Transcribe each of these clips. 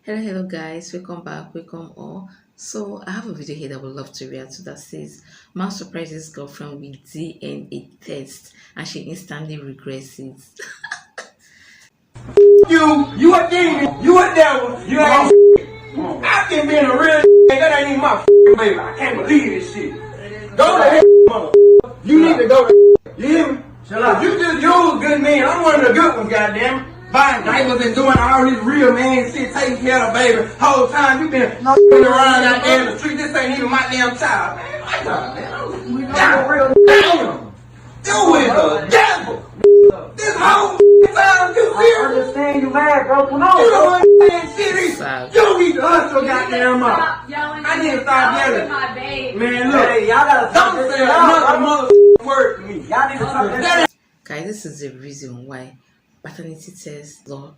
Hello guys, welcome back, welcome all. So I have a video here that I would love to react to that says man surprises girlfriend with DNA test and she instantly regrets it. You a demon, you a devil, you ain't I can be a real that ain't even my baby. I can't believe this shit. Go to hell, mother. You need to go to you hear me? Shut up. You just use good men. I'm one of the good ones, goddamn. Buying diapers and doing all this real man shit, taking care of the baby. Whole time you been around out there in the street. This ain't even my damn child, man. My child, man. Damn, real damn. You is a devil. This whole time you serious? I understand you mad, bro. Come on. You don't understand shit. Sad. You need to hush your goddamn mouth. I need to stop yelling. My babe. Man, look. Hey, y'all gotta talk Don't this say shit out, another bro. word to me. Y'all need to talk this shit. Guys, this is the reason why paternity test law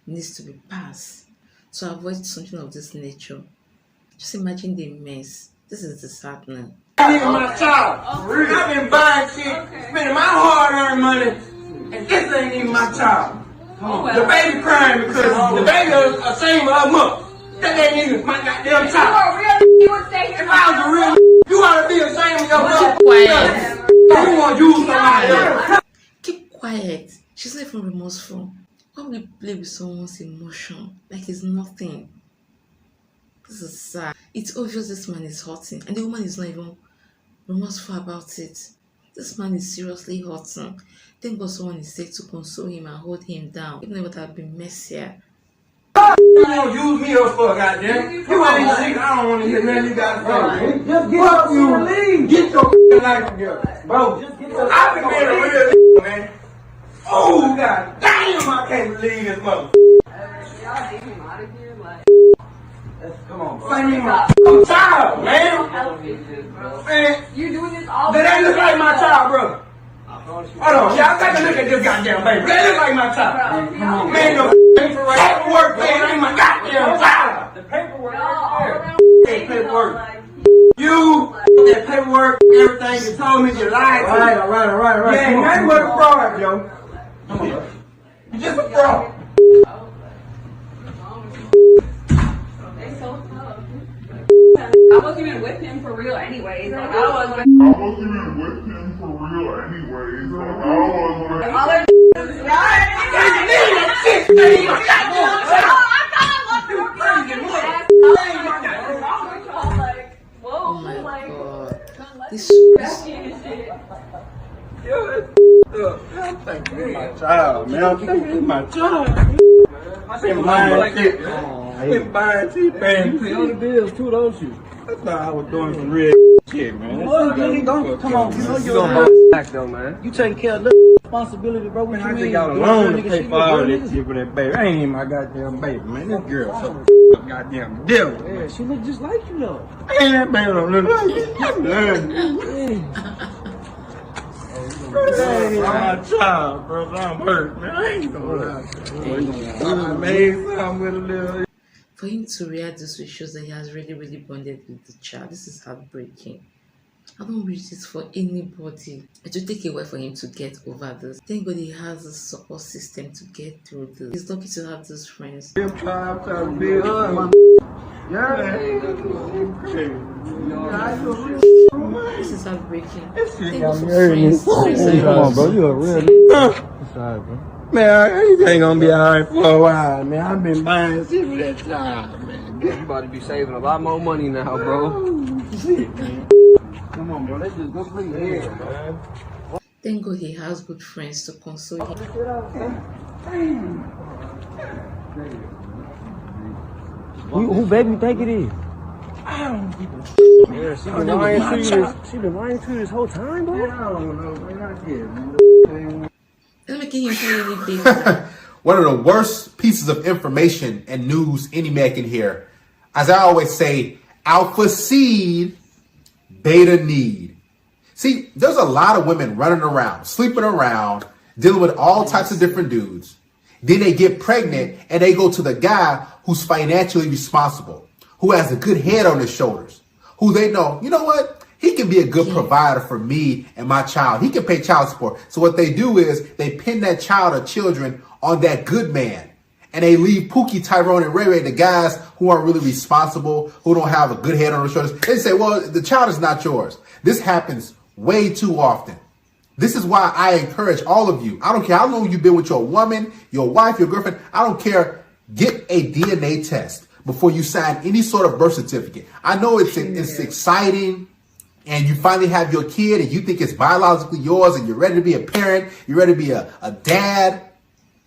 needs to be passed to avoid something of this nature. Just imagine the mess. This is disheartening. Ain't even my child. I've been buying shit, spending my hard-earned money, and this ain't even my child. The baby crying because the baby is ashamed of her mother. That ain't even my goddamn child. If I was a real, you ought to be ashamed of your mother. Quiet. You want to use somebody else. Keep quiet. She's not even remorseful. Why would you play with someone's emotion like it's nothing? This is sad. It's obvious this man is hurting and the woman is not even remorseful about it. This man is seriously hurting. Thank God someone is there to console him and hold him down. Even if it would have been messier. You don't use me up for goddamn. You ain't shit. I don't want to hear nothing you got to say. Just get up and leave. Get your life together. Bro, just get up. I've been being a real man. Oh, god damn, I can't believe this mother. Come on, bro. Say me my child, man. Man, You doing this all that ain't look like my child, bro. Hold on, y'all take a look at this goddamn baby. That look like my child. Man, the paperwork, man, ain't my goddamn child. The paperwork Paperwork. You, that paperwork, everything you told me, you lied to me. All right. You ain't nothing but a fraud, yo. Come on, bro. You just a fraud. They so tough. I wasn't even with him for real anyways. Like, I wasn't even with him for real anyways. Like, I was all their Oh my god. This My child, man. I'm thinking my child. I've been buying shit. I've been buying shit, man. Pay all the bills too, don't you? I thought I was doing some real shit, man. Well, really don't. Come on, you know You gonna you're back though, man. you taking care of the responsibility, bro. What Man, you I mean? just got a You loan know, to nigga, pay she for all look this good, shit for that baby. I ain't even my goddamn baby, man. This girl so goddamn devil. Yeah, she look just like you though. Man, that baby don't look like me. I'm learning. Hey, my child, bro. I'm hurt, man. I ain't gonna lie. I made something with a little. for him to react this way shows that he has really bonded with the child. This is heartbreaking. I don't wish this for anybody. It will take a while for him to get over this. Thank God he has a support system to get through this. He's lucky to have these friends. Them child to be This is heartbreaking. This shit Thank got God me for hurting. friends. Come on, bro. You a real. Man, it ain't gonna be alright for a while, man. I've been buying shit for that child, man. You about to be saving a lot more money now, bro. Come on, bro. Let's just go play here, man. Thank God he has good friends to console him. Who baby you think it is? Yeah, she been lying to you. She been lying to you this whole time, bro. I don't know, man. I get man. It's making him feel really big. One of the worst pieces of information and news any man can hear. As I always say, alpha seed, beta need. See, there's a lot of women running around, sleeping around, dealing with all types of different dudes. Then they get pregnant and they go to the guy who's financially responsible, who has a good head on his shoulders, who they know, you know what? He can be a good provider for me and my child. He can pay child support. So what they do is they pin that child or children on that good man. and they leave Pookie, Tyrone, and Ray Ray, the guys who aren't really responsible, who don't have a good head on their shoulders. They say, well, the child is not yours. This happens way too often. This is why I encourage all of you. I don't care how long you've been with your woman, your wife, your girlfriend. I don't care. Get a DNA test before you sign any sort of birth certificate. I know it's exciting, and you finally have your kid and you think it's biologically yours and you're ready to be a parent, you're ready to be a dad.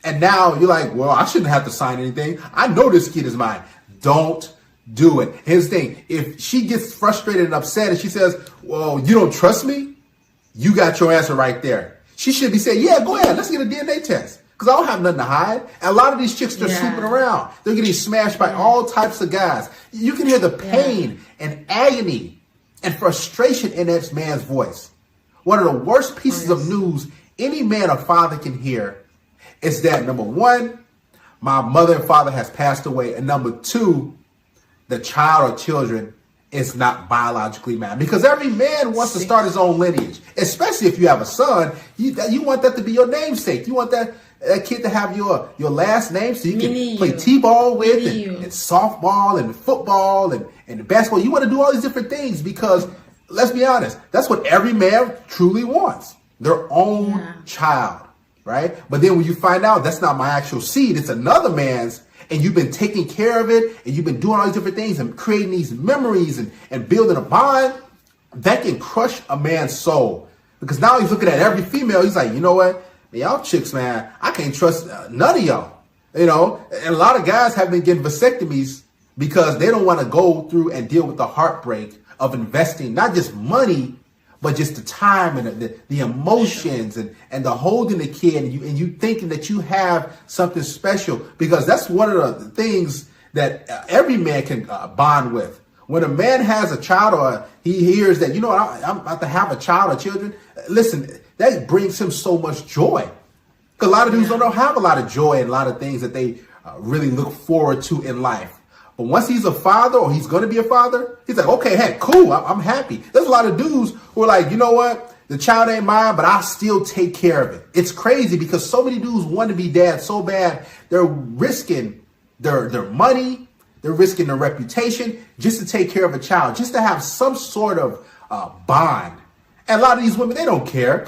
And now you're like, well, I shouldn't have to sign anything. I know this kid is mine. Don't do it. Here's the thing. If she gets frustrated and upset and she says, well, you don't trust me, you got your answer right there. She should be saying, yeah, go ahead. Let's get a DNA test. Because I don't have nothing to hide. And a lot of these chicks, they're sleeping around. They're getting smashed by all types of guys. You can hear the pain and agony and frustration in that man's voice. One of the worst pieces of news any man or father can hear is that, number one, my mother and father has passed away. And number two, the child or children is not biologically mine. Because every man wants to start his own lineage, especially if you have a son. You want that to be your namesake. You want that kid to have your last name so you can play t-ball with and softball and football and basketball. You want to do all these different things because, let's be honest, that's what every man truly wants, their own child, right? But then when you find out that's not my actual seed, it's another man's, and you've been taking care of it, and you've been doing all these different things and creating these memories and building a bond, that can crush a man's soul. Because now he's looking at every female, he's like, you know what? Y'all chicks, man, I can't trust none of y'all. You know, and a lot of guys have been getting vasectomies because they don't want to go through and deal with the heartbreak of investing not just money, but just the time and the emotions and the holding the kid and you thinking that you have something special, because that's one of the things that every man can bond with. When a man has a child or he hears that, you know, I'm about to have a child or children, listen, that brings him so much joy. Because a lot of dudes don't have a lot of joy and a lot of things that they really look forward to in life. But once he's a father or he's going to be a father, he's like, okay, hey, cool, I'm happy. There's a lot of dudes who are like, you know what? The child ain't mine, but I'll still take care of it. It's crazy because so many dudes want to be dads so bad. They're risking their money. They're risking their reputation just to take care of a child, just to have some sort of bond. And a lot of these women, they don't care.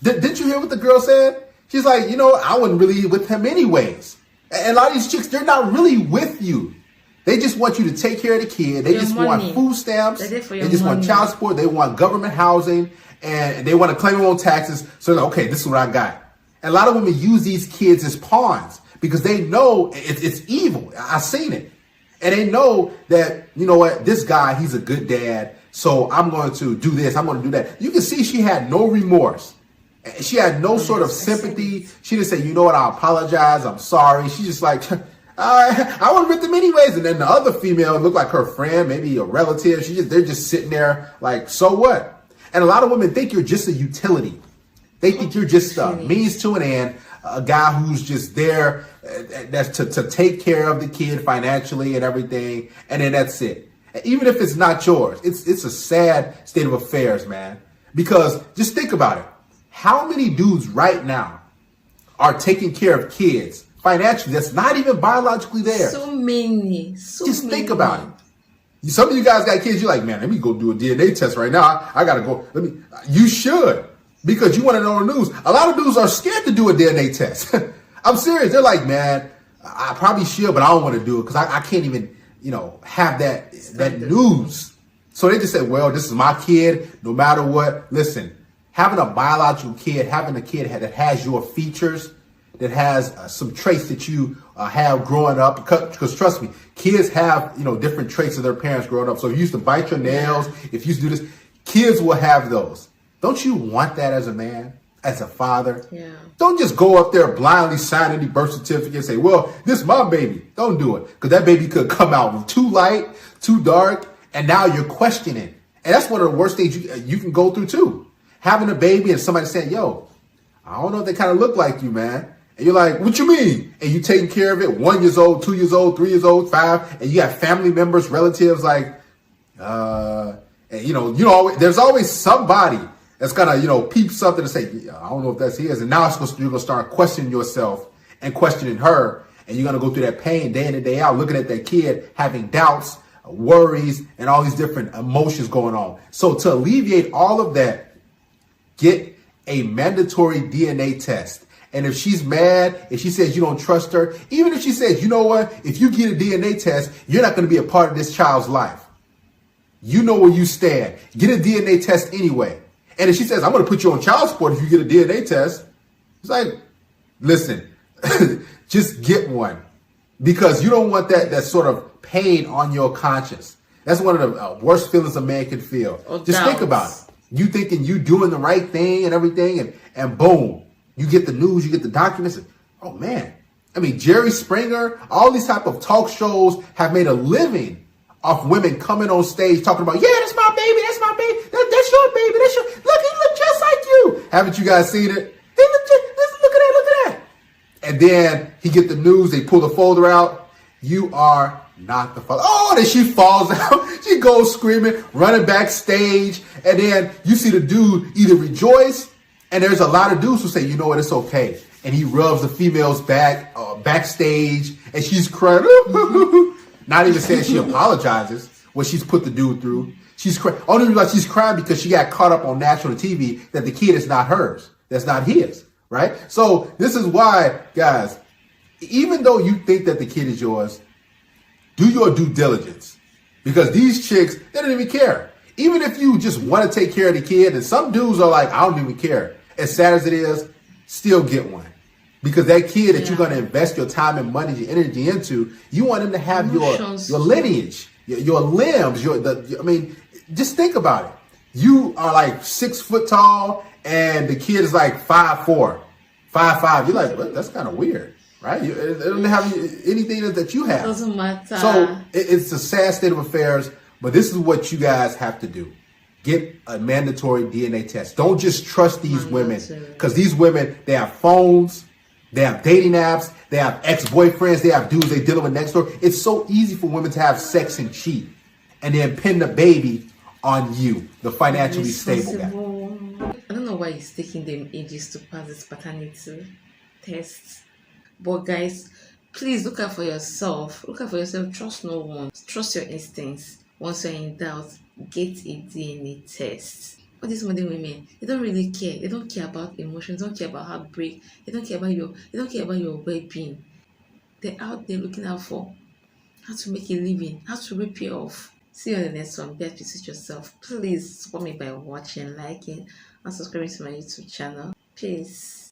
Didn't you hear what the girl said? She's like, you know, I wasn't really with him anyways. And a lot of these chicks, they're not really with you. They just want you to take care of the kid. They just want food stamps. They just want child support. They want government housing. And they want to claim their own taxes. So, like, okay, this is what I got. And a lot of women use these kids as pawns because they know it's evil. I've seen it. And they know that, you know what, this guy, he's a good dad. So I'm going to do this. I'm going to do that. You can see she had no remorse. She had no sort of sympathy. She didn't say, you know what, I apologize. I'm sorry. She's just like, I was with them anyways. And then the other female looked like her friend, maybe a relative. They're just sitting there like, so what? And a lot of women think you're just a utility. They think you're just a means to an end, a guy who's just there that's to take care of the kid financially and everything. And then that's it. Even if it's not yours, it's a sad state of affairs, man. Because just think about it. How many dudes right now are taking care of kids financially that's not even biologically there? So many. Just think about it. Some of you guys got kids, you're like, man, let me go do a DNA test right now. I got to go. You should, because you want to know the news. A lot of dudes are scared to do a DNA test. I'm serious. They're like, man, I probably should, but I don't want to do it because I can't even, have that news. So they just say, well, this is my kid, no matter what. Listen, having a biological kid, having a kid that has your features, that has some traits that you have growing up, because trust me, kids have, different traits of their parents growing up. So if you used to bite your nails, if you used to do this, kids will have those. Don't you want that as a man, as a father? Yeah. Don't just go up there blindly sign any birth certificate and say, well, this is my baby. Don't do it. Because that baby could come out too light, too dark, and now you're questioning. And that's one of the worst things you can go through too. Having a baby and somebody saying, yo, I don't know if they kind of look like you, man. And you're like, what you mean? And you taking care of it, 1 year old, 2 years old, 3 years old, 5, and you got family members, relatives like, and there's always somebody that's gonna, peep something and say, I don't know if that's his. And now you're gonna start questioning yourself and questioning her. and you're going to go through that pain day in and day out, looking at that kid having doubts, worries, and all these different emotions going on. So to alleviate all of that, get a mandatory DNA test. And if she's mad, if she says you don't trust her, even if she says, you know what, if you get a DNA test, you're not going to be a part of this child's life. You know where you stand. Get a DNA test anyway. And if she says, I'm going to put you on child support if you get a DNA test, it's like, listen, just get one, because you don't want that sort of pain on your conscience. That's one of the worst feelings a man can feel. Just think about it. You thinking you doing the right thing and everything, and boom, you get the news, you get the documents. And, oh man, I mean, Jerry Springer, all these type of talk shows have made a living off women coming on stage talking about, yeah, that's my baby, that's my baby, that's your baby, that's your, look, he look just like you. Haven't you guys seen it? He look just, look at that. And then he get the news, they pull the folder out. You are not the father. Oh, then she falls out. She goes screaming, running backstage. And then you see the dude either rejoice, and there's a lot of dudes who say, you know what, it's okay. And he rubs the female's back, backstage, and she's crying. Not even saying she apologizes what she's put the dude through. She's crying. Only reason she's crying because she got caught up on national TV that the kid is not hers. That's not his, right? So this is why, guys, even though you think that the kid is yours, do your due diligence, because these chicks, they don't even care. Even if you just want to take care of the kid, and some dudes are like, I don't even care. As sad as it is, still get one. Because that kid that you're going to invest your time and money, your energy into, you want him to have your lineage, your limbs, I mean, just think about it. You are like 6 foot tall and the kid is like 5'4", 5'5". You're like, well, that's kind of weird, right? It doesn't have anything that you have. Doesn't matter. So it's a sad state of affairs, but this is what you guys have to do. Get a mandatory DNA test. Don't just trust these women, because these women, they have phones, they have dating apps, they have ex-boyfriends, they have dudes they dealing with next door. It's so easy for women to have sex and cheat and then pin the baby on you, the financially stable guy. I don't know why it's taking them ages to pass this paternity test. But guys, please look out for yourself. Look out for yourself. Trust no one. Trust your instincts. Once you're in doubt, get a DNA test. All these modern women, they don't really care. They don't care about emotions. They don't care about heartbreak. They don't care about your well-being. They're out there looking out for how to make a living, how to rip you off. See you on the next one. Be at peace with yourself. Please support me by watching, liking, and subscribing to my YouTube channel. Peace.